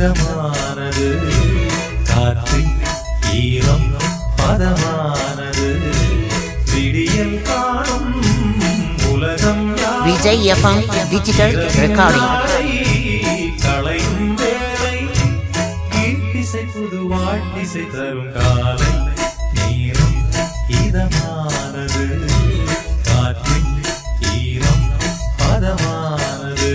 இதமானது காற்றின் ஈரம் பதமானது விடியல் காணும் உலகம் விஜய் எஃப்எம் டிஜிட்டல் ரெக்கார்டிங் களையும் வேலை இசை புது வாழ்த்திசை தரும் காலை நேரம் இதமானது காற்றின் ஈரம் பதமானது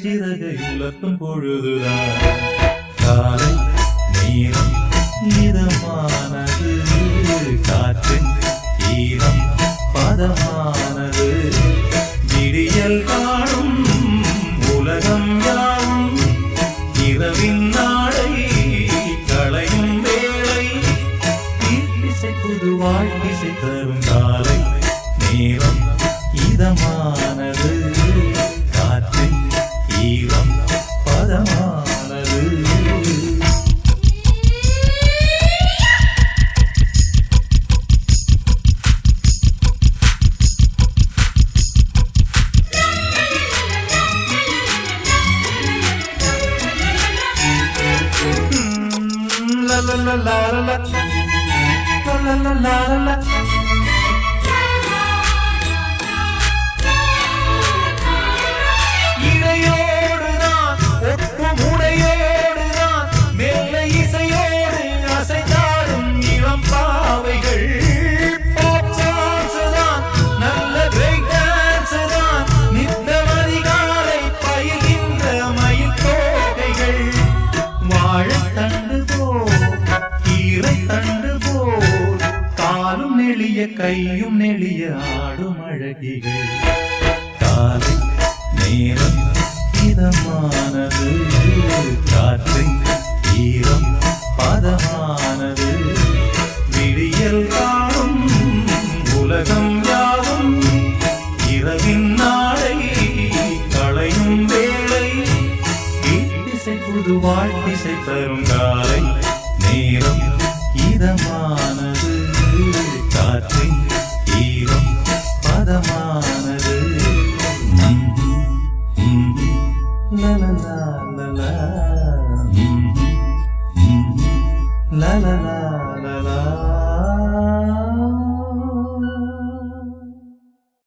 சிறகை உலர்த்தும் பொழுதுதான் காலை நேரம் இதமானது காற்றின் ஈரம் பதமானது விடியல் காணும் உலகம் யாவும் இரவின் நாளை களையும் வேளை இசை புது வாழ்த்திசை தரும் காலை நேரம் இதமானது காற்றின் ஈரம் பதமானது la la la la la la la la la கையும் நெளிய ஆடும் அழகிகள் காலை நேரம் இதமானது காற்றின் ஈரம் பதமானது விடியல் காணும் உலகம் யாவும் இரவின் நாளை களையும் வேளை இசை புது வாழ்த்திசை தரும் காலை நேரம் இதமானது காற்றின் ஈரம் பதமானது la la la la